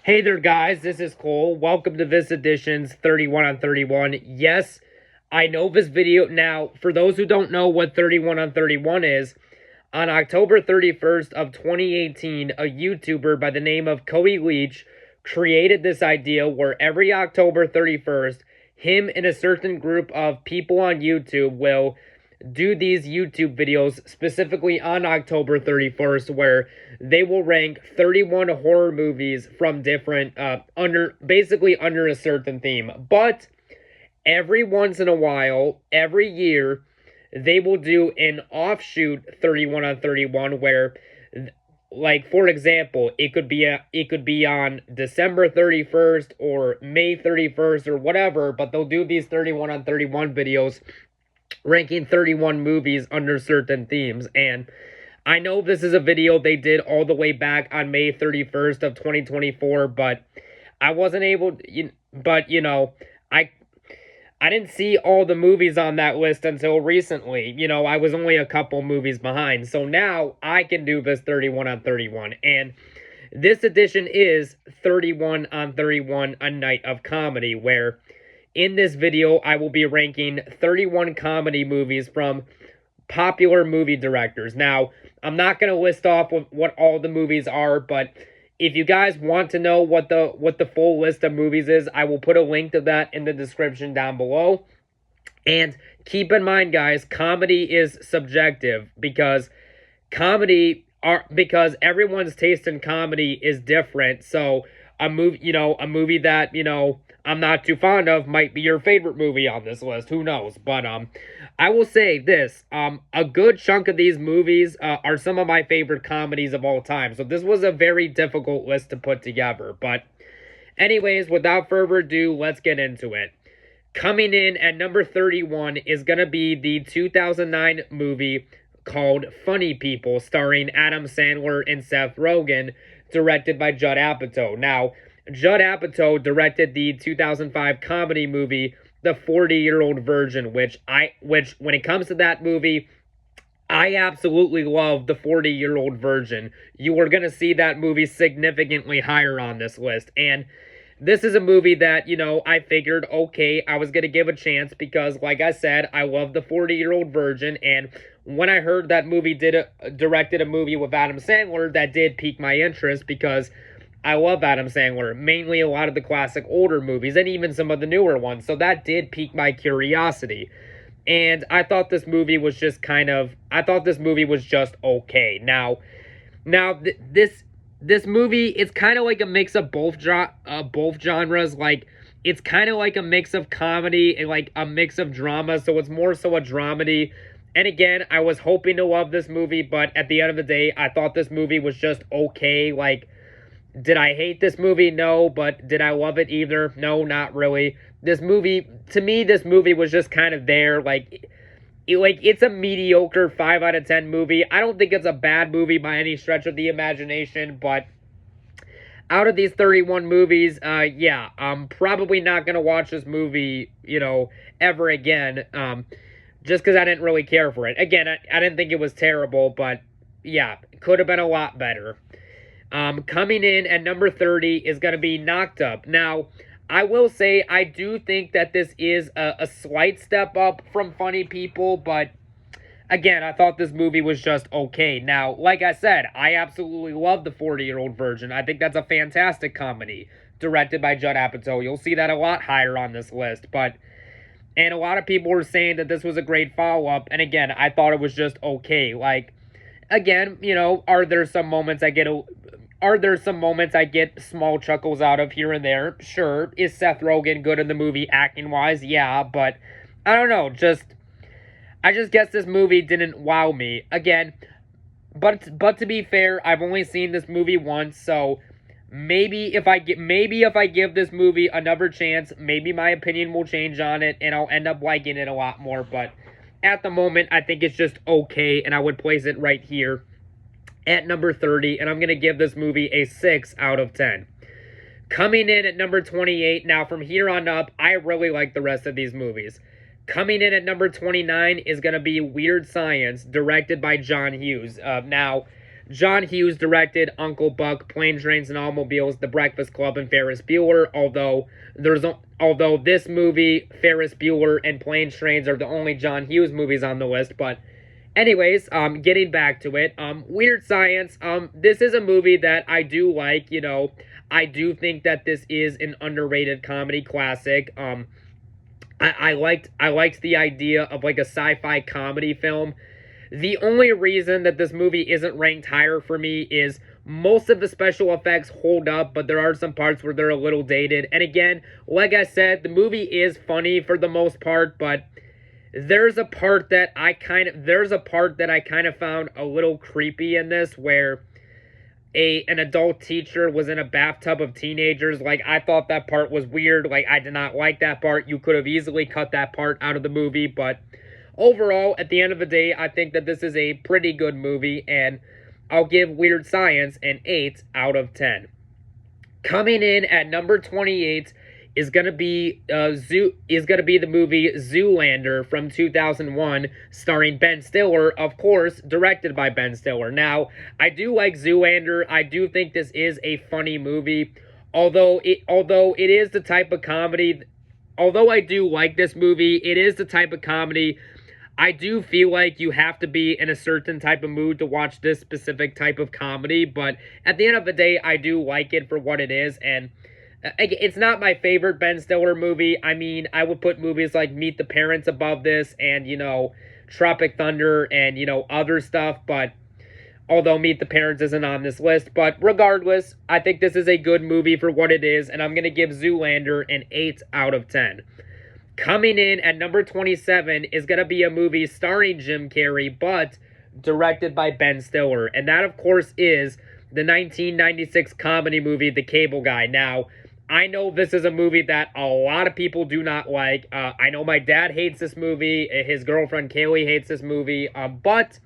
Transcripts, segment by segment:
Hey there, guys. This is Cole. Welcome to this edition's 31 on 31. Yes, I know this video. Now, for those who don't know what 31 on 31 is, on October 31st of 2018, a YouTuber by the name of Cody Leach created this idea where every October 31st, him and a certain group of people on YouTube will do these YouTube videos specifically on October 31st where they will rank 31 horror movies from different basically under a certain theme. But every once in a while, every year, they will do an offshoot 31 on 31 where, like, for example, it could be on December 31st or May 31st or whatever, but they'll do these 31 on 31 videos ranking 31 movies under certain themes. And I know this is a video they did all the way back on May 31st of 2024, but I wasn't able to, I didn't see all the movies on that list until recently. I was only a couple movies behind. So now I can do this 31 on 31. And this edition is 31 on 31, a night of comedy, where in this video, I will be ranking 31 comedy movies from popular movie directors. Now, I'm not going to list off what all the movies are, but if you guys want to know what the full list of movies is, I will put a link to that in the description down below. And keep in mind, guys, comedy is subjective because everyone's taste in comedy is different. So a movie that, I'm not too fond of might be your favorite movie on this list. Who knows? But I will say this. A good chunk of these movies are some of my favorite comedies of all time. So this was a very difficult list to put together. But anyways, without further ado, let's get into it. Coming in at number 31 is going to be the 2009 movie called Funny People, starring Adam Sandler and Seth Rogen, directed by Judd Apatow. Now, Judd Apatow directed the 2005 comedy movie, The 40-Year-Old Virgin, which when it comes to that movie, I absolutely love The 40-Year-Old Virgin. You are going to see that movie significantly higher on this list. And this is a movie that, I figured, okay, I was going to give a chance because, like I said, I love The 40-Year-Old Virgin. And when I heard that movie directed a movie with Adam Sandler, that did pique my interest because I love Adam Sandler, mainly a lot of the classic older movies and even some of the newer ones. So that did pique my curiosity. And I thought this movie was just okay. Now this movie, it's kind of like a mix of both genres. Like, it's kind of like a mix of comedy and like a mix of drama. So it's more so a dramedy. And again, I was hoping to love this movie, but at the end of the day, I thought this movie was just okay. Like, did I hate this movie? No. But did I love it either? No, not really. To me, this movie was just kind of there. It's a mediocre 5 out of 10 movie. I don't think it's a bad movie by any stretch of the imagination, but out of these 31 movies, I'm probably not going to watch this movie, ever again, just because I didn't really care for it. Again, I didn't think it was terrible, but yeah, it could have been a lot better. Coming in at number 30 is going to be Knocked Up. Now, I will say I do think that this is a slight step up from Funny People, but again, I thought this movie was just okay. Now, like I said, I absolutely love The 40-Year-Old Virgin. I think that's a fantastic comedy directed by Judd Apatow. You'll see that a lot higher on this list, and a lot of people were saying that this was a great follow-up, and again, I thought it was just okay. Like, again, are there some moments I get small chuckles out of here and there? Sure. Is Seth Rogen good in the movie acting-wise? Yeah, but I don't know. I just guess this movie didn't wow me. Again, but to be fair, I've only seen this movie once, so maybe if I give this movie another chance, maybe my opinion will change on it, and I'll end up liking it a lot more. But at the moment, I think it's just okay, and I would place it right here at number 30, and I'm going to give this movie a 6 out of 10. Coming in at number 28, now from here on up, I really like the rest of these movies. Coming in at number 29 is going to be Weird Science, directed by John Hughes. Now, John Hughes directed Uncle Buck, Planes, Trains, and Automobiles, The Breakfast Club, and Ferris Bueller. Although this movie, Ferris Bueller, and Planes, Trains are the only John Hughes movies on the list. But anyways, getting back to it, Weird Science. This is a movie that I do like. I do think that this is an underrated comedy classic. I liked the idea of like a sci-fi comedy film. The only reason that this movie isn't ranked higher for me is most of the special effects hold up, but there are some parts where they're a little dated. And again, like I said, the movie is funny for the most part, but there's a part that I kind of found a little creepy in this, where an adult teacher was in a bathtub of teenagers. Like, I thought that part was weird. Like, I did not like that part. You could have easily cut that part out of the movie, but overall, at the end of the day, I think that this is a pretty good movie, and I'll give Weird Science an 8 out of 10. Coming in at number 28 is gonna be the movie Zoolander from 2001, starring Ben Stiller, of course, directed by Ben Stiller. Now, I do like Zoolander. I do think this is a funny movie, although it is the type of comedy. Although I do like this movie, it is the type of comedy. I do feel like you have to be in a certain type of mood to watch this specific type of comedy, but at the end of the day, I do like it for what it is, and it's not my favorite Ben Stiller movie. I mean, I would put movies like Meet the Parents above this, and, Tropic Thunder, and, other stuff, but although Meet the Parents isn't on this list, but regardless, I think this is a good movie for what it is, and I'm going to give Zoolander an 8 out of 10. Coming in at number 27 is going to be a movie starring Jim Carrey, but directed by Ben Stiller. And that, of course, is the 1996 comedy movie, The Cable Guy. Now, I know this is a movie that a lot of people do not like. I know my dad hates this movie. His girlfriend, Kaylee, hates this movie. But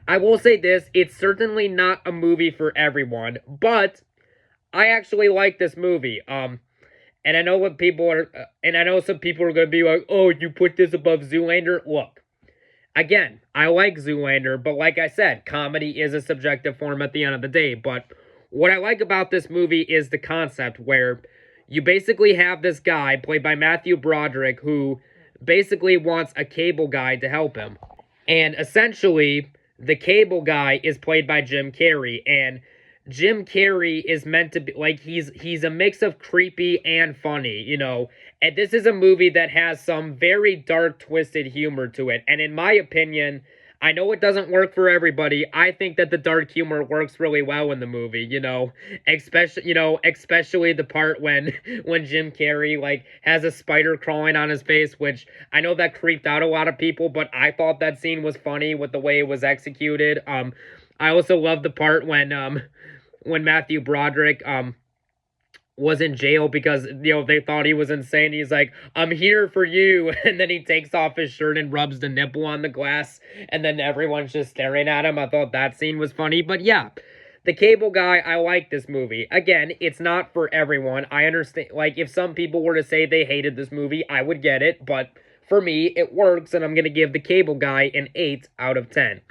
I will say this. It's certainly not a movie for everyone. But I actually like this movie. And I know some people are going to be like, oh, you put this above Zoolander? Look, again, I like Zoolander, but like I said, comedy is a subjective form at the end of the day. But what I like about this movie is the concept where you basically have this guy, played by Matthew Broderick, who basically wants a cable guy to help him. And essentially, the cable guy is played by Jim Carrey, and Jim Carrey is meant to be, like, he's a mix of creepy and funny, and this is a movie that has some very dark, twisted humor to it, and in my opinion, I know it doesn't work for everybody. I think that the dark humor works really well in the movie, especially the part when Jim Carrey, like, has a spider crawling on his face, which I know that creeped out a lot of people, but I thought that scene was funny with the way it was executed. I also love the part when Matthew Broderick was in jail because, they thought he was insane. He's like, I'm here for you. And then he takes off his shirt and rubs the nipple on the glass. And then everyone's just staring at him. I thought that scene was funny. But yeah, The Cable Guy, I like this movie. Again, it's not for everyone. I understand. Like, if some people were to say they hated this movie, I would get it. But for me, it works. And I'm going to give The Cable Guy an 8 out of 10.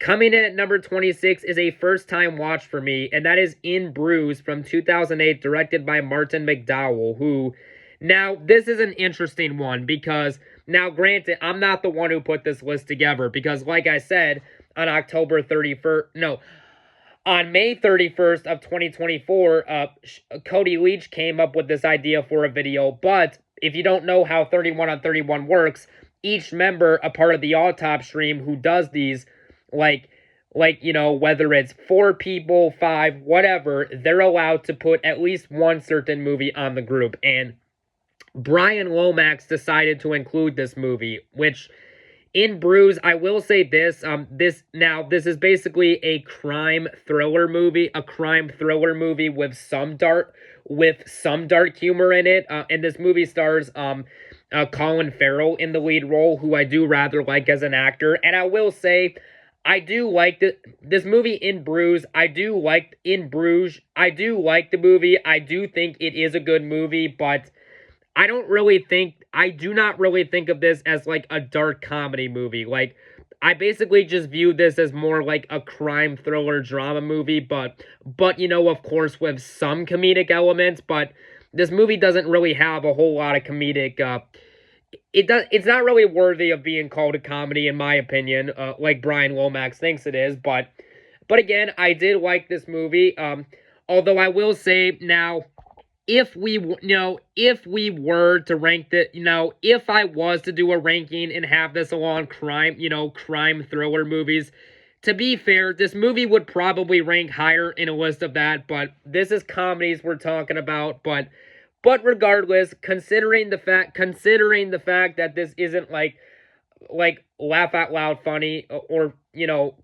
Coming in at number 26 is a first-time watch for me, and that is In Bruges from 2008, directed by Martin McDowell, who... Now, this is an interesting one, because... Now, granted, I'm not the one who put this list together, because, like I said, on May 31st of 2024, Cody Leach came up with this idea for a video, but if you don't know how 31 on 31 works, each member, a part of the Autopsy stream who does these... whether it's 4 people, 5, whatever, they're allowed to put at least one certain movie on the group. And Brian Lomax decided to include this movie, which, In Bruges, I will say this, this is basically a crime thriller movie with some dark humor in it. And this movie stars, Colin Farrell in the lead role, who I do rather like as an actor. And I will say, I do like this movie, In Bruges. I do like the movie. I do think it is a good movie, but I do not really think of this as like a dark comedy movie. Like, I basically just view this as more like a crime thriller drama movie, but of course with some comedic elements, but this movie doesn't really have a whole lot of comedic it's not really worthy of being called a comedy in my opinion, like Brian Lomax thinks it is, but again, I did like this movie. Although I will say now, if we were to rank if I was to do a ranking and have this along crime thriller movies, to be fair, this movie would probably rank higher in a list of that, but this is comedies we're talking about, but regardless, considering the fact that this isn't like laugh out loud funny or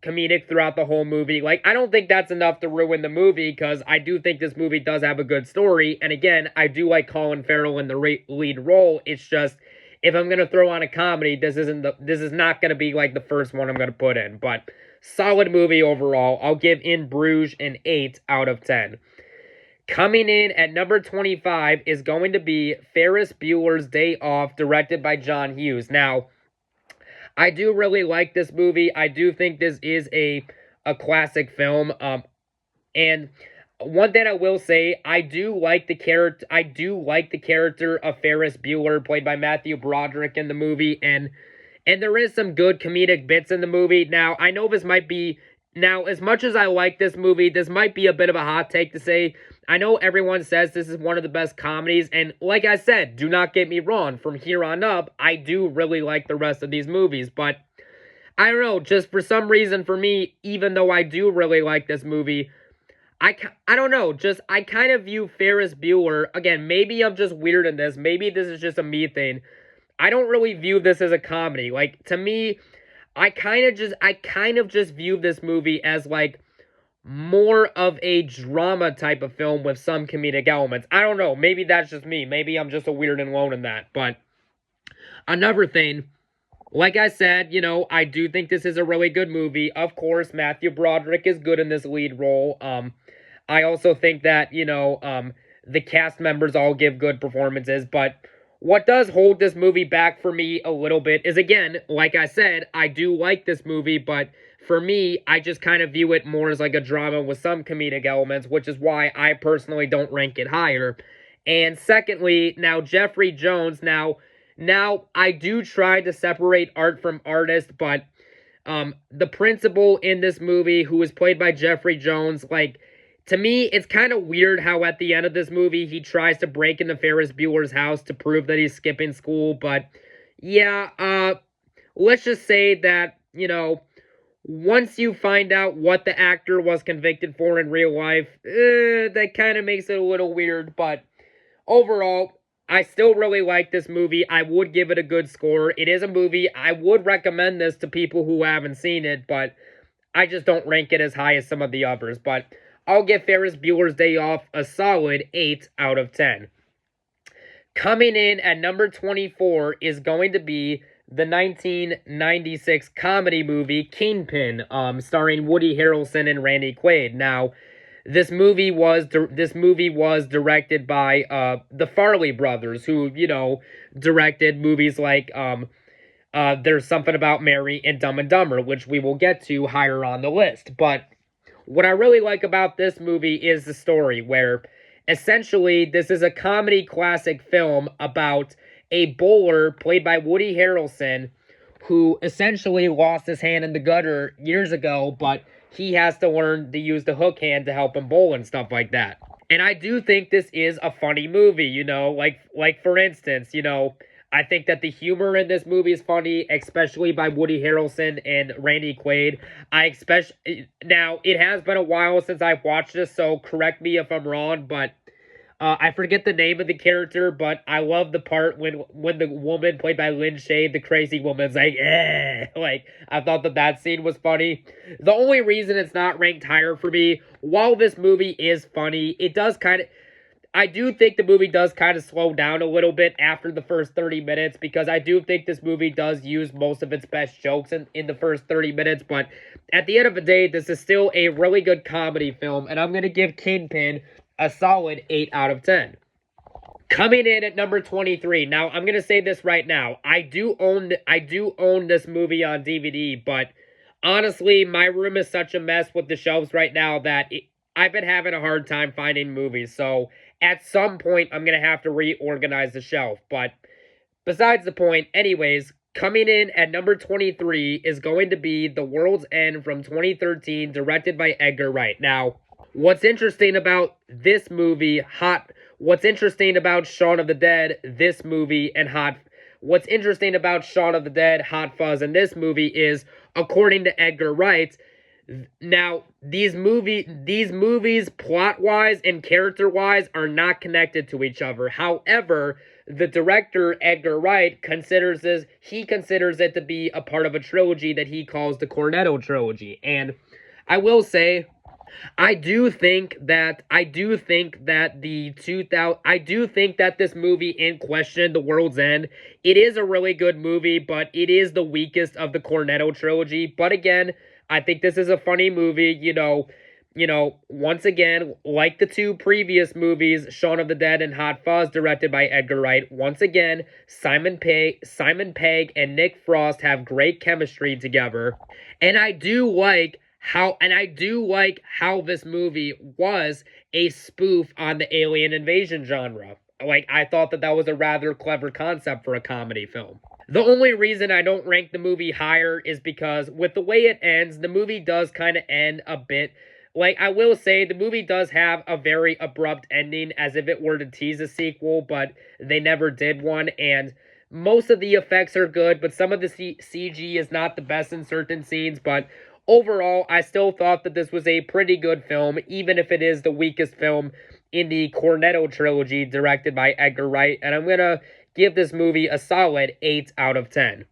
comedic throughout the whole movie, like I don't think that's enough to ruin the movie, because I do think this movie does have a good story, and again, I do like Colin Farrell in the lead role. It's just, if I'm gonna throw on a comedy, this is not gonna be like the first one I'm gonna put in. But solid movie overall. I'll give In Bruges an 8 out of 10. Coming in at number 25 is going to be Ferris Bueller's Day Off, directed by John Hughes. Now, I do really like this movie. I do think this is a classic film. And one thing I will say, I do like the character of Ferris Bueller, played by Matthew Broderick, in the movie, and there is some good comedic bits in the movie. Now, I know this might be, as much as I like this movie, this might be a bit of a hot take to say. I know everyone says this is one of the best comedies, and like I said, do not get me wrong, from here on up, I do really like the rest of these movies, but I don't know, just for some reason for me, even though I do really like this movie, I don't know, just I kind of view Ferris Bueller, again, maybe I'm just weird in this, maybe this is just a me thing, I don't really view this as a comedy. Like, to me, I kind of just view this movie as like more of a drama type of film with some comedic elements. I don't know, maybe that's just me. Maybe I'm just a weird and alone in that. But another thing, like I said, I do think this is a really good movie. Of course, Matthew Broderick is good in this lead role. I also think that, the cast members all give good performances, but what does hold this movie back for me a little bit is, again, like I said, I do like this movie, but for me, I just kind of view it more as like a drama with some comedic elements, which is why I personally don't rank it higher. And secondly, now Jeffrey Jones, now I do try to separate art from artist, but the principal in this movie, who is played by Jeffrey Jones, like, to me, it's kind of weird how at the end of this movie, he tries to break into Ferris Bueller's house to prove that he's skipping school, but yeah, let's just say that, once you find out what the actor was convicted for in real life, that kind of makes it a little weird, but overall, I still really like this movie. I would give it a good score. It is a movie. I would recommend this to people who haven't seen it, but I just don't rank it as high as some of the others, but I'll give Ferris Bueller's Day Off a solid 8 out of 10. Coming in at number 24 is going to be the 1996 comedy movie Kingpin, starring Woody Harrelson and Randy Quaid. Now, this movie was directed by the Farley brothers, who directed movies like There's Something About Mary and Dumb and Dumber, which we will get to higher on the list. But what I really like about this movie is the story, where essentially this is a comedy classic film about a bowler played by Woody Harrelson, who essentially lost his hand in the gutter years ago, but he has to learn to use the hook hand to help him bowl and stuff like that. And I do think this is a funny movie, like for instance, I think that the humor in this movie is funny, especially by Woody Harrelson and Randy Quaid. Now, it has been a while since I've watched this, so correct me if I'm wrong, but I forget the name of the character, but I love the part when the woman played by Lynn Shade, the crazy woman's like, eh. Like, I thought that scene was funny. The only reason it's not ranked higher for me, while this movie is funny, I do think the movie does kind of slow down a little bit after the first 30 minutes, because I do think this movie does use most of its best jokes in the first 30 minutes, but at the end of the day, this is still a really good comedy film, and I'm going to give Kingpin a solid 8 out of 10. Coming in at number 23. Now, I'm gonna say this right now. I do own this movie on DVD, but honestly, my room is such a mess with the shelves right now that I've been having a hard time finding movies. So at some point, I'm gonna have to reorganize the shelf. But besides the point, anyways, coming in at number 23 is going to be The World's End from 2013, directed by Edgar Wright. Now, what's interesting about this movie, what's interesting about Shaun of the Dead, this movie, and what's interesting about Shaun of the Dead, Hot Fuzz, and this movie is, according to Edgar Wright, now, these movies, plot-wise and character-wise, are not connected to each other. However, the director, Edgar Wright, considers it to be a part of a trilogy that he calls the Cornetto trilogy. And I will say, I do think that this movie in question, The World's End, it is a really good movie, but it is the weakest of the Cornetto trilogy. But again, I think this is a funny movie, once again, like the two previous movies, Shaun of the Dead and Hot Fuzz, directed by Edgar Wright. Once again, Simon Pegg and Nick Frost have great chemistry together. And I do like how this movie was a spoof on the alien invasion genre. Like, I thought that was a rather clever concept for a comedy film. The only reason I don't rank the movie higher is because with the way it ends, the movie does kind of end a bit. Like, I will say, the movie does have a very abrupt ending, as if it were to tease a sequel, but they never did one, and most of the effects are good, but some of the CG is not the best in certain scenes, but overall, I still thought that this was a pretty good film, even if it is the weakest film in the Cornetto trilogy directed by Edgar Wright, and I'm going to give this movie a solid 8 out of 10.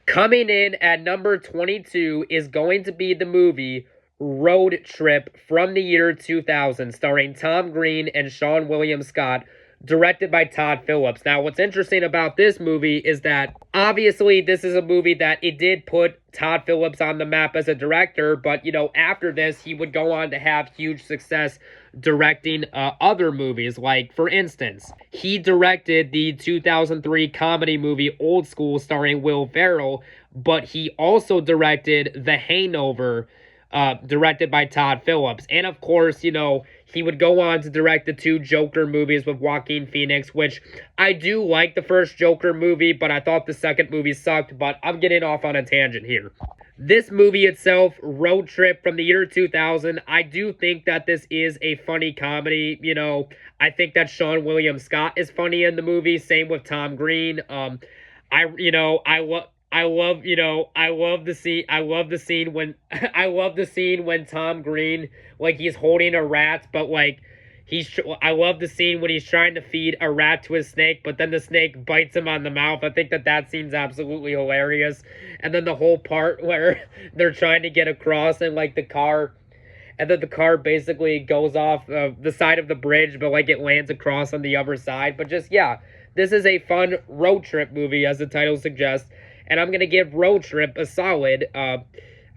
Coming in at number 22 is going to be the movie Road Trip from the year 2000, starring Tom Green and Seann William Scott, directed by Todd Phillips. Now, what's interesting about this movie is that, obviously, this is a movie that it did put Todd Phillips on the map as a director, but, after this, he would go on to have huge success directing other movies. Like, for instance, he directed the 2003 comedy movie Old School starring Will Ferrell, but he also directed The Hangover, directed by Todd Phillips. And of course, he would go on to direct the 2 Joker movies with Joaquin Phoenix, which I do like the first Joker movie, but I thought the second movie sucked, but I'm getting off on a tangent here. This movie itself, Road Trip from the year 2000, I do think that this is a funny comedy. I think that Seann William Scott is funny in the movie, same with Tom Green. I love the scene when Tom Green, like, he's holding a rat, but like I love the scene when he's trying to feed a rat to a snake, but then the snake bites him on the mouth. I think that scene's absolutely hilarious. And then the whole part where they're trying to get across and like the car basically goes off the side of the bridge, but like it lands across on the other side. But just, yeah, this is a fun road trip movie, as the title suggests. And I'm going to give Road Trip a solid, I'm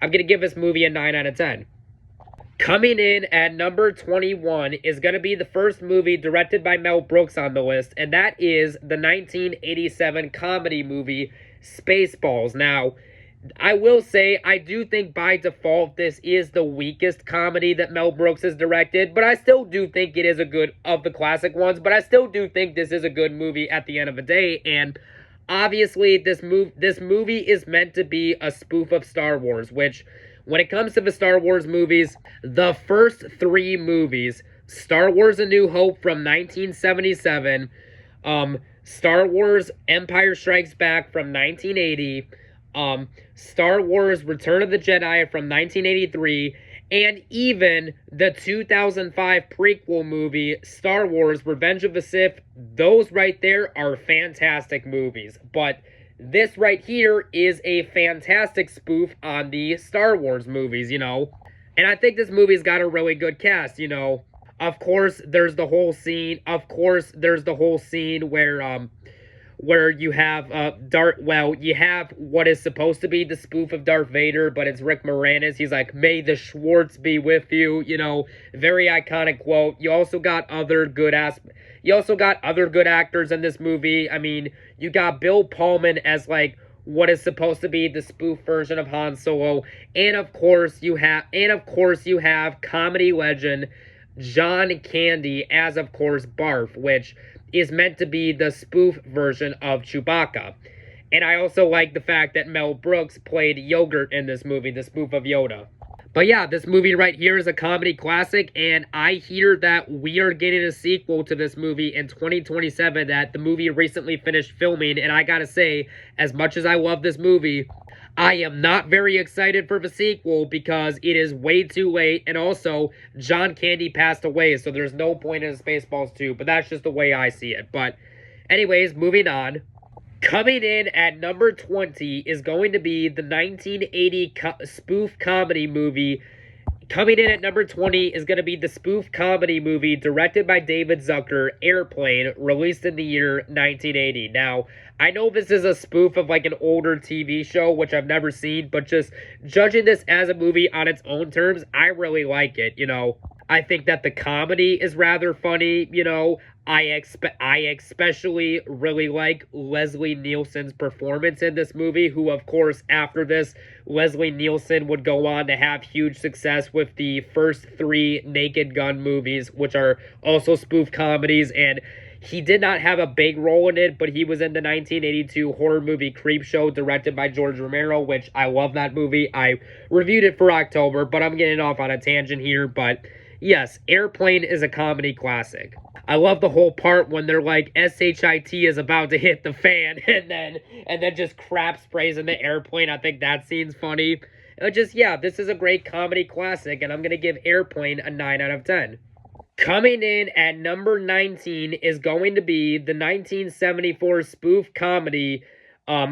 going to give this movie a 9 out of 10. Coming in at number 21 is going to be the first movie directed by Mel Brooks on the list, and that is the 1987 comedy movie Spaceballs. Now, I will say, I do think by default this is the weakest comedy that Mel Brooks has directed, but I still do think it is a good, of the classic ones, but I still do think this is a good movie at the end of the day, and obviously, this movie is meant to be a spoof of Star Wars, which, when it comes to the Star Wars movies, the first 3 movies, Star Wars A New Hope from 1977, Star Wars Empire Strikes Back from 1980, Star Wars Return of the Jedi from 1983, and even the 2005 prequel movie, Star Wars Revenge of the Sith, those right there are fantastic movies. But this right here is a fantastic spoof on the Star Wars movies, And I think this movie's got a really good cast, Of course, there's the whole scene where where you have you have what is supposed to be the spoof of Darth Vader, but it's Rick Moranis. He's like, "May the Schwartz be with you," very iconic quote. You also got other good actors in this movie. I mean, you got Bill Pullman as like what is supposed to be the spoof version of Han Solo, and of course you have comedy legend John Candy as, of course, Barf, which is meant to be the spoof version of Chewbacca. And I also like the fact that Mel Brooks played Yogurt in this movie, the spoof of Yoda. But yeah, this movie right here is a comedy classic, and I hear that we are getting a sequel to this movie in 2027 that the movie recently finished filming, and I gotta say, as much as I love this movie, I am not very excited for the sequel because it is way too late, and also, John Candy passed away, so there's no point in Spaceballs 2, but that's just the way I see it. But anyways, moving on. Coming in at number 20 is going to be the 1980 spoof comedy movie. Coming in at number 20 is going to be the spoof comedy movie directed by David Zucker, Airplane, released in the year 1980. Now, I know this is a spoof of like an older TV show, which I've never seen, but just judging this as a movie on its own terms, I really like it, I think that the comedy is rather funny, I especially really like Leslie Nielsen's performance in this movie, who, of course, after this, Leslie Nielsen would go on to have huge success with the first 3 Naked Gun movies, which are also spoof comedies, and he did not have a big role in it, but he was in the 1982 horror movie Creepshow, directed by George Romero, which I love that movie. I reviewed it for October, but I'm getting off on a tangent here, but yes, Airplane is a comedy classic. I love the whole part when they're like, SHIT is about to hit the fan, and then just crap sprays in the airplane. I think that scene's funny. This is a great comedy classic, and I'm going to give Airplane a 9 out of 10. Coming in at number 19 is going to be the 1974 spoof comedy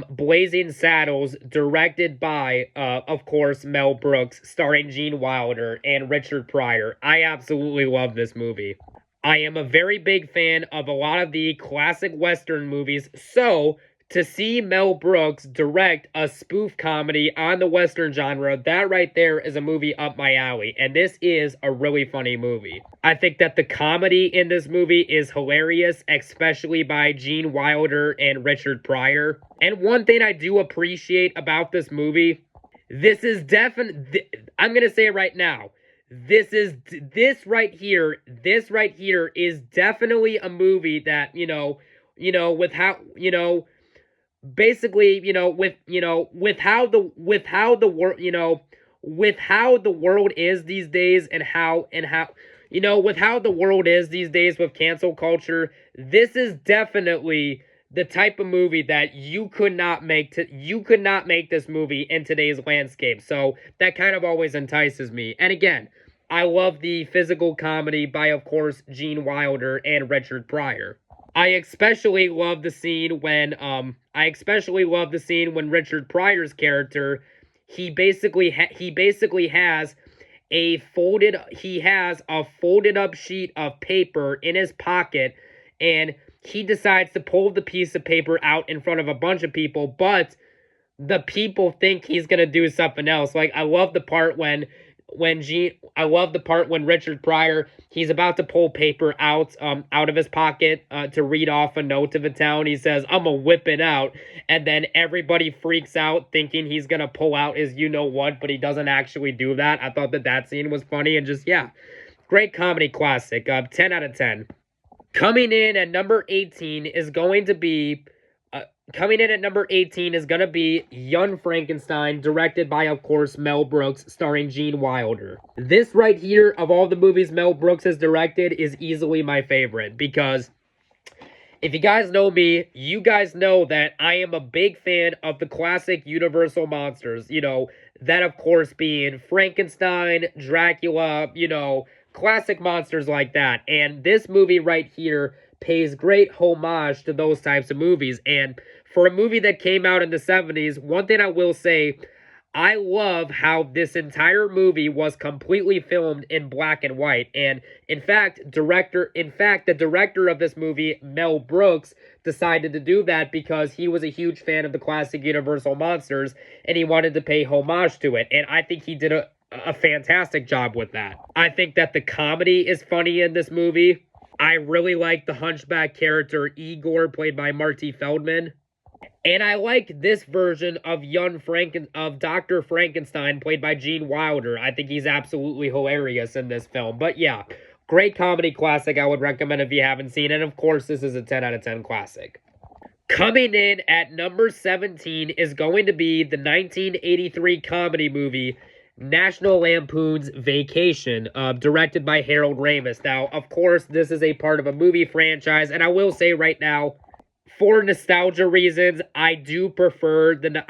Blazing Saddles, directed by, of course, Mel Brooks, starring Gene Wilder and Richard Pryor. I absolutely love this movie. I am a very big fan of a lot of the classic Western movies, so to see Mel Brooks direct a spoof comedy on the Western genre, that right there is a movie up my alley, and this is a really funny movie. I think that the comedy in this movie is hilarious, especially by Gene Wilder and Richard Pryor. And one thing I do appreciate about this movie, I'm gonna say it right now, this right here is definitely a movie that, with how, basically, with how the world is these days, and how with how the world is these days with cancel culture, this is definitely the type of movie that you could not make this movie in today's landscape. So that kind of always entices me. And again, I love the physical comedy by, of course, Gene Wilder and Richard Pryor. I especially love the scene when Richard Pryor's character, he basically has a folded up sheet of paper in his pocket, and he decides to pull the piece of paper out in front of a bunch of people, but the people think he's gonna do something else. Like, I love the part when Richard Pryor, he's about to pull paper out of his pocket to read off a note to the town. He says, "I'm gonna whip it out," and then everybody freaks out thinking he's gonna pull out his you-know-what, but he doesn't actually do that. I thought that scene was funny, and great comedy classic. 10 out of 10. Coming in at number 18 is going to be Young Frankenstein, directed by, of course, Mel Brooks, starring Gene Wilder. This right here, of all the movies Mel Brooks has directed, is easily my favorite, because if you guys know me, you guys know that I am a big fan of the classic Universal monsters, that, of course, being Frankenstein, Dracula, classic monsters like that. And this movie right here pays great homage to those types of movies. And for a movie that came out in the 70s, one thing I will say, I love how this entire movie was completely filmed in black and white. And in fact, the director of this movie, Mel Brooks, decided to do that because he was a huge fan of the classic Universal monsters and he wanted to pay homage to it. And I think he did a fantastic job with that. I think that the comedy is funny in this movie. I really like the hunchback character Igor, played by Marty Feldman. And I like this version of Dr. Frankenstein, played by Gene Wilder. I think he's absolutely hilarious in this film. But yeah, great comedy classic. I would recommend if you haven't seen it. And of course, this is a 10 out of 10 classic. Coming in at number 17 is going to be the 1983 comedy movie National Lampoon's Vacation, directed by Harold Ramis. Now, of course, this is a part of a movie franchise, and I will say right now, for nostalgia reasons, I do prefer the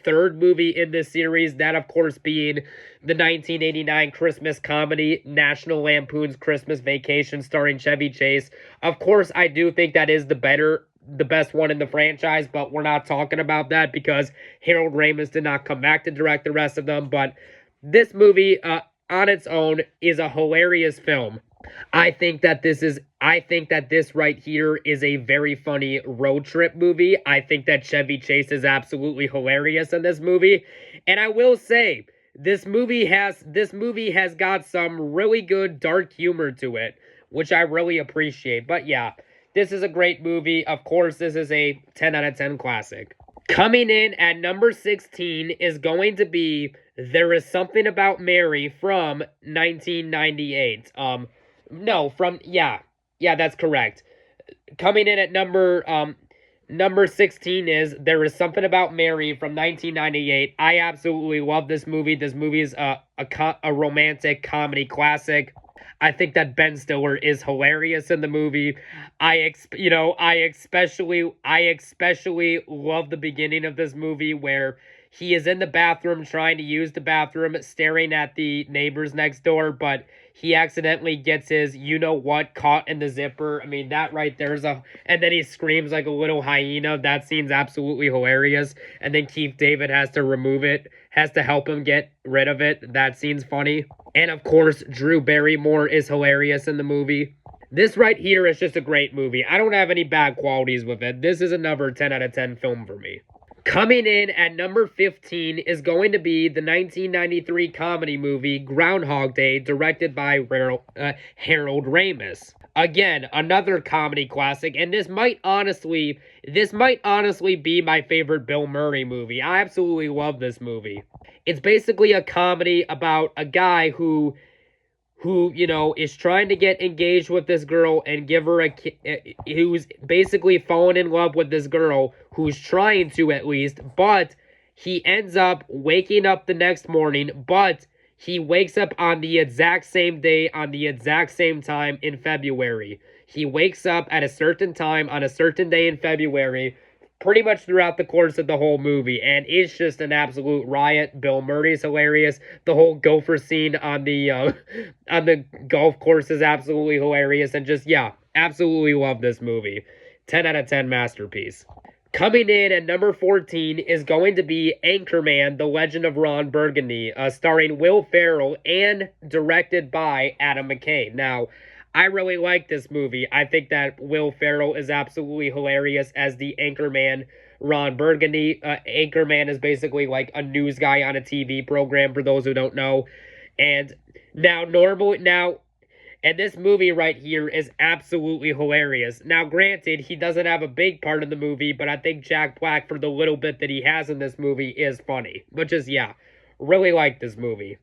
third movie in this series, that of course being the 1989 Christmas comedy National Lampoon's Christmas Vacation, starring Chevy Chase. Of course, I do think that is the best one in the franchise, but we're not talking about that because Harold Ramis did not come back to direct the rest of them. But this movie, on its own, is a hilarious film. I think that this right here is a very funny road trip movie. I think that Chevy Chase is absolutely hilarious in this movie. And I will say, this movie has got some really good dark humor to it, which I really appreciate. But yeah, this is a great movie. Of course, this is a 10 out of 10 classic. Coming in at number 16 is going to be There Is Something About Mary from 1998. Yeah, that's correct. Coming in at number 16 is There Is Something About Mary from 1998. I absolutely love this movie. This movie is a romantic comedy classic. I think that Ben Stiller is hilarious in the movie. I especially love the beginning of this movie where he is in the bathroom trying to use the bathroom, staring at the neighbors next door, but he accidentally gets his you-know-what caught in the zipper. I mean, that right there is and then he screams like a little hyena. That scene's absolutely hilarious. And then Keith David has to help him get rid of it. That scene's funny. And of course, Drew Barrymore is hilarious in the movie. This right here is just a great movie. I don't have any bad qualities with it. This is another 10 out of 10 film for me. Coming in at number 15 is going to be the 1993 comedy movie Groundhog Day, directed by Harold Ramis. Again, another comedy classic, and this might honestly be my favorite Bill Murray movie. I absolutely love this movie. It's basically a comedy about a guy who is trying to get engaged with this girl and give her who's basically fallen in love with this girl, who's trying to at least, but he ends up waking up the next morning, but he wakes up on the exact same day, on the exact same time in February. He wakes up at a certain time on a certain day in February, pretty much throughout the course of the whole movie, and it's just an absolute riot. Bill Murray's hilarious. The whole gopher scene on the golf course is absolutely hilarious, and just, yeah, absolutely love this movie. 10 out of 10 masterpiece. Coming in at number 14 is going to be Anchorman, The Legend of Ron Burgundy, starring Will Ferrell and directed by Adam McKay. Now, I really like this movie. I think that Will Ferrell is absolutely hilarious as the Anchorman, Ron Burgundy. Anchorman is basically like a news guy on a TV program, for those who don't know. And and this movie right here is absolutely hilarious. Now, granted, he doesn't have a big part in the movie, but I think Jack Black, for the little bit that he has in this movie, is funny. But just, yeah, really like this movie.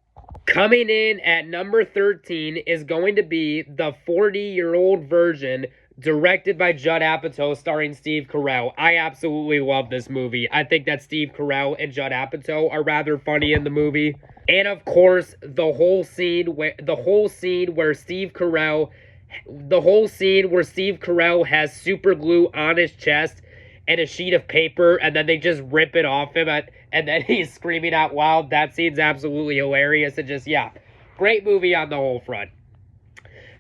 Coming in at number 13 is going to be the 40-year-old version, directed by Judd Apatow, starring Steve Carell. I absolutely love this movie. I think that Steve Carell and Judd Apatow are rather funny in the movie. And of course, the whole scene where Steve Carell has super glue on his chest and a sheet of paper, and then they just rip it off him, and then he's screaming out loud. That scene's absolutely hilarious, and just, yeah, great movie on the whole front.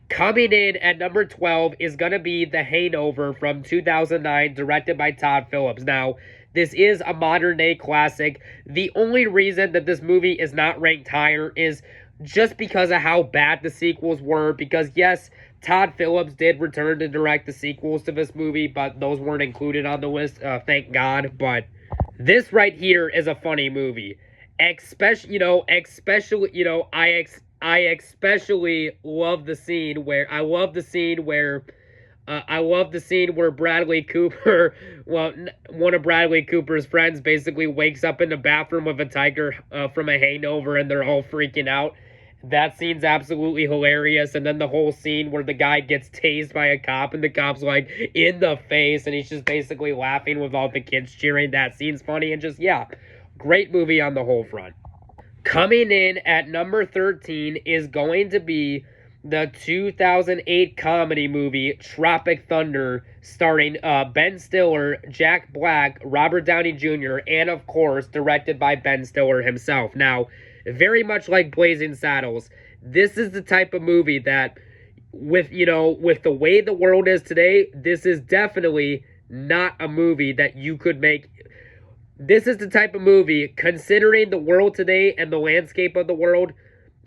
Coming in at number 12 is going to be The Hangover from 2009, directed by Todd Phillips. Now, This is a modern day classic. The only reason that this movie is not ranked higher is just because of how bad the sequels were. Because yes, Todd Phillips did return to direct the sequels to this movie, but those weren't included on the list, thank God. But this right here is a funny movie. I especially love the scene where Bradley Cooper, well, one of Bradley Cooper's friends basically wakes up in the bathroom with a tiger from a hangover, and they're all freaking out. That scene's absolutely hilarious. And then the whole scene where the guy gets tased by a cop and the cop's like in the face and he's just basically laughing with all the kids cheering. That scene's funny and just, yeah, great movie on the whole front. Coming in at number 13 is going to be the 2008 comedy movie Tropic Thunder, starring Ben Stiller, Jack Black, Robert Downey Jr., and of course directed by Ben Stiller himself. Now, very much like Blazing Saddles, this is the type of movie that, with the way the world is today, this is definitely not a movie that you could make. This is the type of movie, considering the world today and the landscape of the world,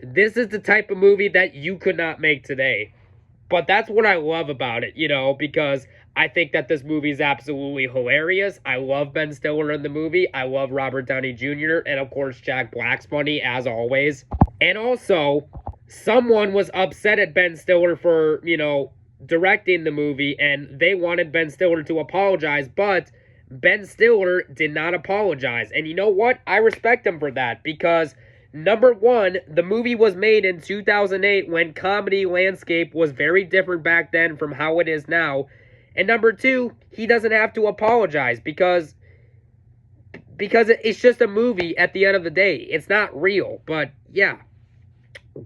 this is the type of movie that you could not make today. But that's what I love about it, because I think that this movie is absolutely hilarious. I love Ben Stiller in the movie. I love Robert Downey Jr. And, of course, Jack Black's funny, as always. And also, someone was upset at Ben Stiller for, directing the movie, and they wanted Ben Stiller to apologize, but Ben Stiller did not apologize. And you know what? I respect him for that, because number one, the movie was made in 2008 when comedy landscape was very different back then from how it is now. And number two, he doesn't have to apologize because it's just a movie at the end of the day. It's not real. But yeah,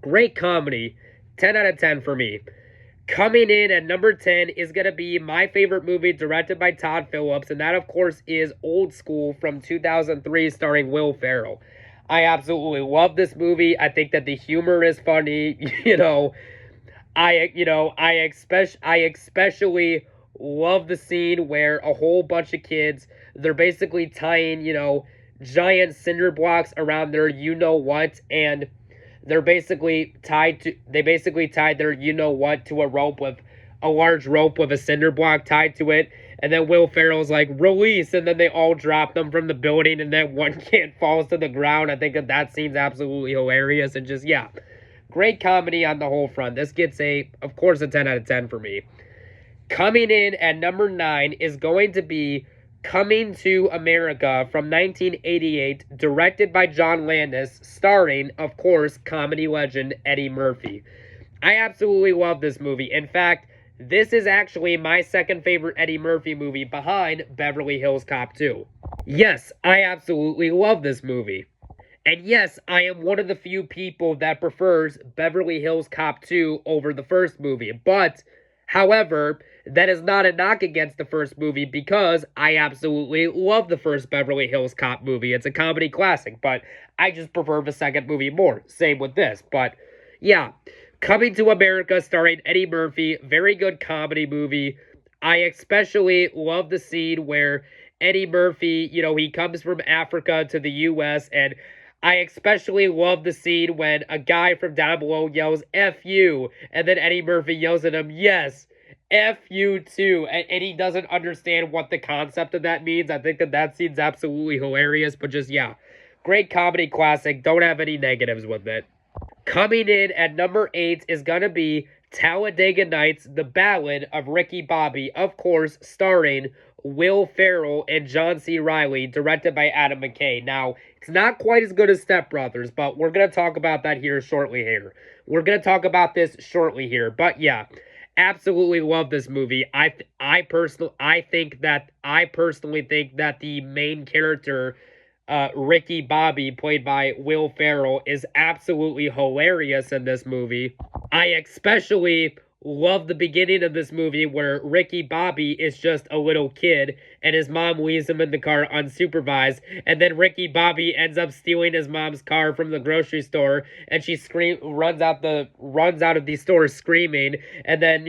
great comedy. 10 out of 10 for me. Coming in at number 10 is going to be my favorite movie directed by Todd Phillips. And that, of course, is Old School from 2003 starring Will Ferrell. I absolutely love this movie. I think that the humor is funny. I especially love the scene where a whole bunch of kids, they're basically tying, giant cinder blocks around their you-know-what, and they're basically tied their you-know-what to a large rope with a cinder block tied to it. And then Will Ferrell's like, release, and then they all drop them from the building, and then one kid falls to the ground. I think that scene's absolutely hilarious, and just, yeah, great comedy on the whole front. This gets of course, a 10 out of 10 for me. Coming in at number 9 is going to be Coming to America from 1988, directed by John Landis, starring, of course, comedy legend Eddie Murphy. I absolutely love this movie. In fact, this is actually my second favorite Eddie Murphy movie behind Beverly Hills Cop 2. Yes, I absolutely love this movie. And yes, I am one of the few people that prefers Beverly Hills Cop 2 over the first movie. But, however, that is not a knock against the first movie, because I absolutely love the first Beverly Hills Cop movie. It's a comedy classic, but I just prefer the second movie more. Same with this. But, yeah, Coming to America, starring Eddie Murphy, very good comedy movie. I especially love the scene where Eddie Murphy, he comes from Africa to the U.S., and I especially love the scene when a guy from down below yells, F you, and then Eddie Murphy yells at him, yes, F you too, and he doesn't understand what the concept of that means. I think that scene's absolutely hilarious, but just, yeah, great comedy classic, don't have any negatives with it. Coming in at number 8 is going to be Talladega Nights, The Ballad of Ricky Bobby, of course, starring Will Ferrell and John C. Reilly, directed by Adam McKay. Now, it's not quite as good as Step Brothers, but we're going to talk about that shortly here. But yeah, absolutely love this movie. I personally think that the main character, Ricky Bobby, played by Will Ferrell, is absolutely hilarious in this movie. I especially love the beginning of this movie where Ricky Bobby is just a little kid and his mom leaves him in the car unsupervised, and then Ricky Bobby ends up stealing his mom's car from the grocery store, and she runs out of the store screaming, and then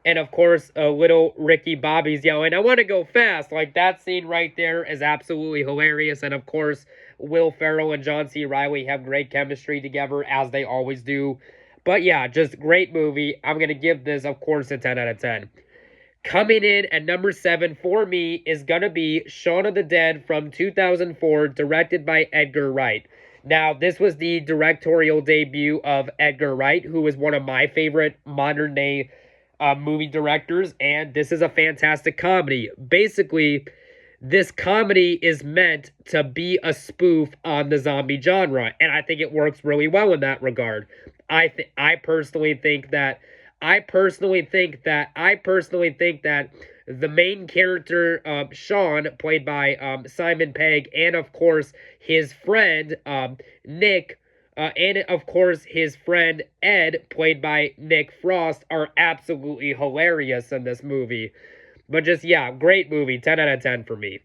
And of course, little Ricky Bobby's yelling, "I want to go fast." Like, that scene right there is absolutely hilarious. And of course, Will Ferrell and John C. Reilly have great chemistry together, as they always do. But yeah, just great movie. I'm going to give this, of course, a 10 out of 10. Coming in at number 7 for me is going to be Shaun of the Dead from 2004, directed by Edgar Wright. Now, this was the directorial debut of Edgar Wright, who is one of my favorite modern day movie directors, and this is a fantastic comedy. Basically, this comedy is meant to be a spoof on the zombie genre, and I think it works really well in that regard. I personally think that the main character, Sean, played by Simon Pegg, and of course his friend Nick, and of course his friend Ed, played by Nick Frost, are absolutely hilarious in this movie. But just, yeah, great movie. 10 out of 10 for me.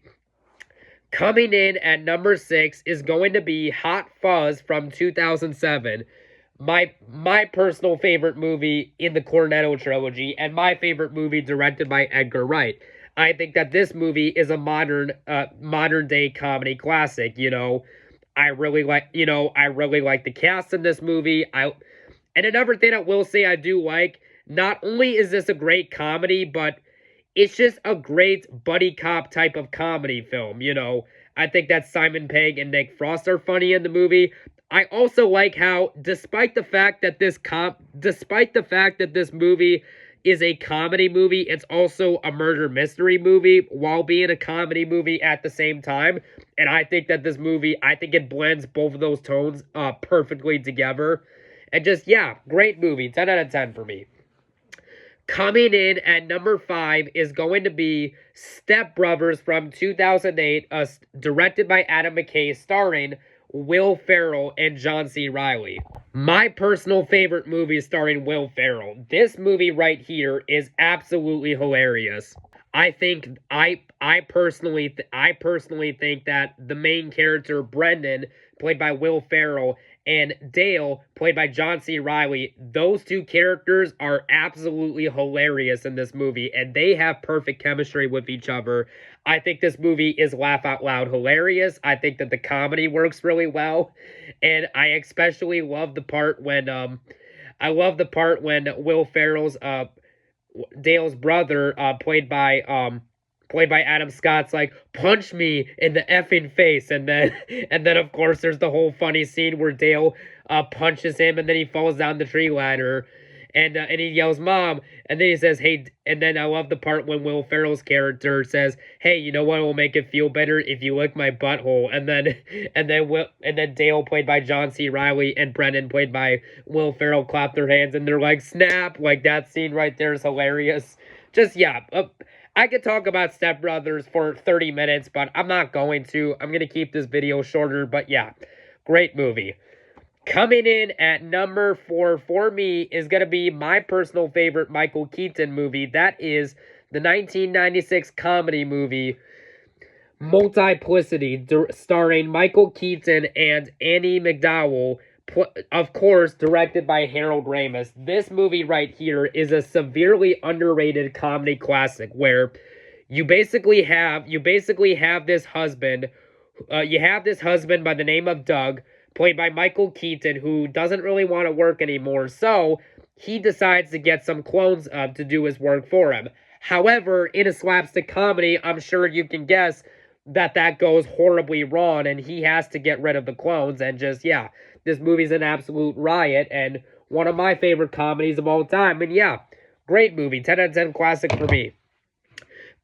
Coming in at number 6 is going to be Hot Fuzz from 2007. My personal favorite movie in the Cornetto trilogy, and my favorite movie directed by Edgar Wright. I think that this movie is a modern day comedy classic. I really like the cast in this movie. And another thing I will say I do like, not only is this a great comedy, but it's just a great buddy cop type of comedy film. I think that Simon Pegg and Nick Frost are funny in the movie. I also like how, despite the fact that this movie is a comedy movie, it's also a murder mystery movie while being a comedy movie at the same time. And I think that this movie, it blends both of those tones perfectly together. And just, yeah, great movie. 10 out of 10 for me. Coming in at number 5 is going to be Step Brothers from 2008, directed by Adam McKay, starring Will Ferrell and John C. Reilly. My personal favorite movie starring Will Ferrell. This movie right here is absolutely hilarious. I personally think that the main character, Brendan, played by Will Ferrell, and Dale, played by John C. Reilly, those two characters are absolutely hilarious in this movie, and they have perfect chemistry with each other. I think this movie is laugh out loud hilarious. I think that the comedy works really well, and I especially love the part when Will Ferrell's Dale's brother, played by Adam Scott's like, "Punch me in the effing face," and then of course there's the whole funny scene where Dale punches him, and then he falls down the tree ladder, and he yells, "Mom," and then he says, "Hey," and then I love the part when Will Ferrell's character says, "Hey, you know what will make it feel better if you lick my butthole," and then Dale, played by John C. Reilly, and Brendan, played by Will Ferrell, clap their hands, and they're like, "Snap!" Like, that scene right there is hilarious. Just, yeah. I could talk about Step Brothers for 30 minutes, but I'm not going to. I'm going to keep this video shorter, but yeah, great movie. Coming in at number 4 for me is going to be my personal favorite Michael Keaton movie. That is the 1996 comedy movie, Multiplicity, starring Michael Keaton and Annie McDowell, of course, directed by Harold Ramis. This movie right here is a severely underrated comedy classic where you basically have this husband, by the name of Doug, played by Michael Keaton, who doesn't really want to work anymore, so he decides to get some clones to do his work for him. However, in a slapstick comedy, I'm sure you can guess that goes horribly wrong, and he has to get rid of the clones, and just, yeah, this movie's an absolute riot, and one of my favorite comedies of all time, and yeah, great movie, 10 out of 10 classic for me.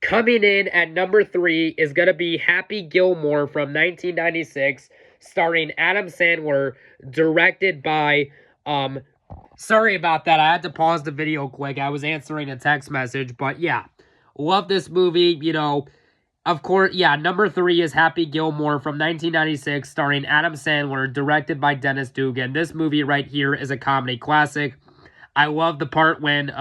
Coming in at number 3 is going to be Happy Gilmore from 1996, starring Adam Sandler, directed by, sorry about that, I had to pause the video quick, I was answering a text message, but yeah, love this movie, of course, yeah, number 3 is Happy Gilmore from 1996, starring Adam Sandler, directed by Dennis Dugan. This movie right here is a comedy classic. I love the part when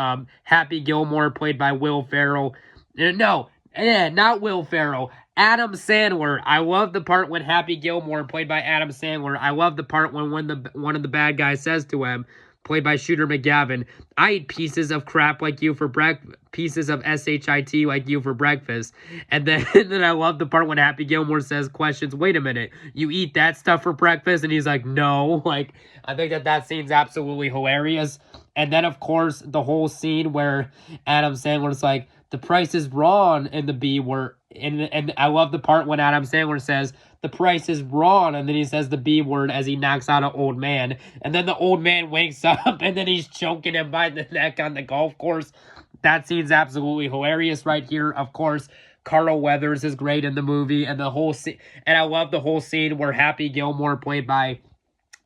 Happy Gilmore, played by Will Ferrell, not Will Ferrell, Adam Sandler. I love the part when Happy Gilmore, played by Adam Sandler, I love the part when one of the bad guys says to him, played by Shooter McGavin. I eat pieces of crap like you for breakfast, pieces of shit like you for breakfast. And then, and then I love the part when Happy Gilmore says questions. Wait a minute, you eat that stuff for breakfast? And he's like, no. Like, I think that scene's absolutely hilarious. And then, of course, the whole scene where Adam Sandler's like, the price is wrong, and the B word. And I love the part when Adam Sandler says, the price is wrong, and then he says the B word as he knocks out an old man. And then the old man wakes up, and then he's choking him by the neck on the golf course. That scene's absolutely hilarious right here. Of course, Carl Weathers is great in the movie, and the whole scene. And I love the whole scene where Happy Gilmore, played by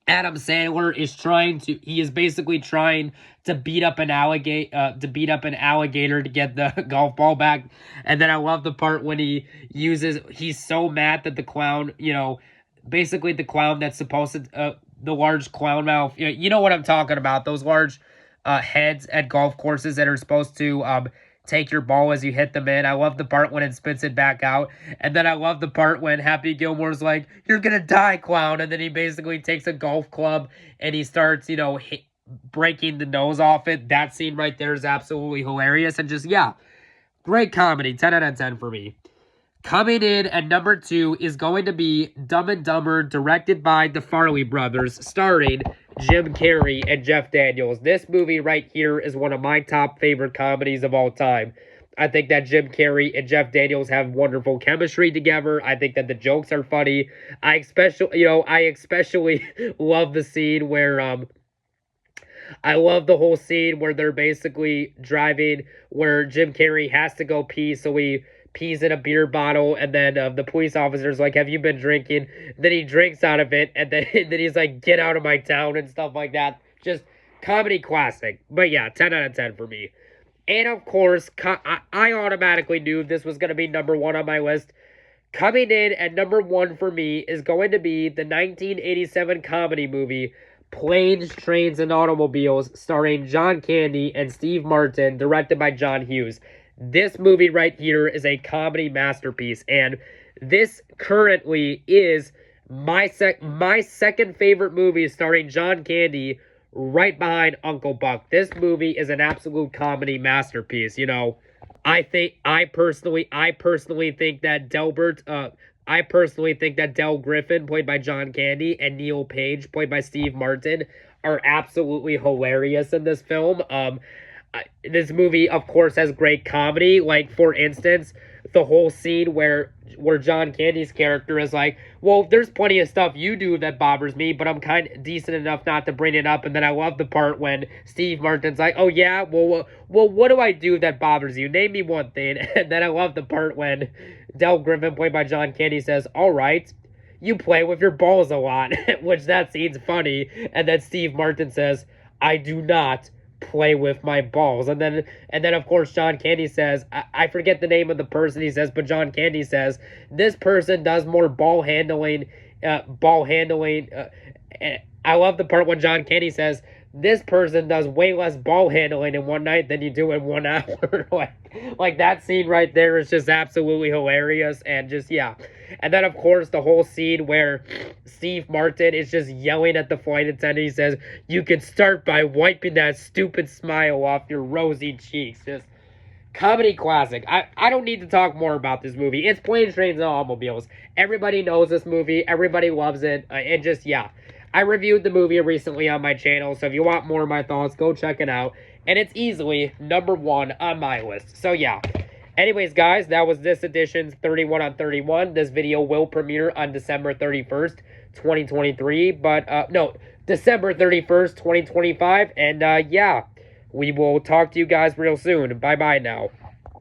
Adam Sandler, is basically trying to beat up an alligator to get the golf ball back. And then I love the part when he's so mad that the clown, basically the clown that's supposed to, the large clown mouth, you know what I'm talking about, those large heads at golf courses that are supposed to take your ball as you hit them in. I love the part when it spits it back out. And then I love the part when Happy Gilmore's like, you're gonna die, clown. And then he basically takes a golf club and he starts, breaking the nose off it. That scene right there is absolutely hilarious. And just, yeah, great comedy. 10 out of 10 for me. Coming in at number 2 is going to be Dumb and Dumber, directed by the Farley brothers, starring Jim Carrey and Jeff Daniels. This movie right here is one of my top favorite comedies of all time. I think that Jim Carrey and Jeff Daniels have wonderful chemistry together. I think that the jokes are funny. I especially love the scene where I love the whole scene where they're basically driving, where Jim Carrey has to go pee, so he pees in a beer bottle, and then the police officer's like, have you been drinking? Then he drinks out of it, and then he's like, get out of my town, and stuff like that. Just comedy classic. But yeah, 10 out of 10 for me. And of course, I automatically knew this was going to be number 1 on my list. Coming in at number 1 for me is going to be the 1987 comedy movie Planes, Trains, and Automobiles, starring John Candy and Steve Martin, directed by John Hughes. This movie right here is a comedy masterpiece, and this currently is my second favorite movie starring John Candy, right behind Uncle Buck. This movie is an absolute comedy masterpiece. I personally think that Del Griffin, played by John Candy, and Neil Page, played by Steve Martin, are absolutely hilarious in this film. This movie, of course, has great comedy. Like, for instance, the whole scene where John Candy's character is like, well, there's plenty of stuff you do that bothers me, but I'm kind of decent enough not to bring it up. And then I love the part when Steve Martin's like, oh, yeah? Well, what do I do that bothers you? Name me one thing. And then I love the part when Del Griffin, played by John Candy, says, all right, you play with your balls a lot, which that scene's funny. And then Steve Martin says, I do not play with my balls. And then of course John Candy says, I forget the name of the person he says, but John Candy says, this person does more ball handling. I love the part when John Candy says, this person does way less ball handling in one night than you do in 1 hour. like that scene right there is just absolutely hilarious. And just, yeah. And then, of course, the whole scene where Steve Martin is just yelling at the flight attendant. He says, you can start by wiping that stupid smile off your rosy cheeks. Just comedy classic. I don't need to talk more about this movie. It's Planes, Trains, and Automobiles. Everybody knows this movie. Everybody loves it. And just, yeah. I reviewed the movie recently on my channel, so if you want more of my thoughts, go check it out. And it's easily number 1 on my list. So, yeah. Anyways, guys, that was this edition's 31 on 31. This video will premiere on December 31st, 2023. But, no, December 31st, 2025. And, yeah, we will talk to you guys real soon. Bye-bye now.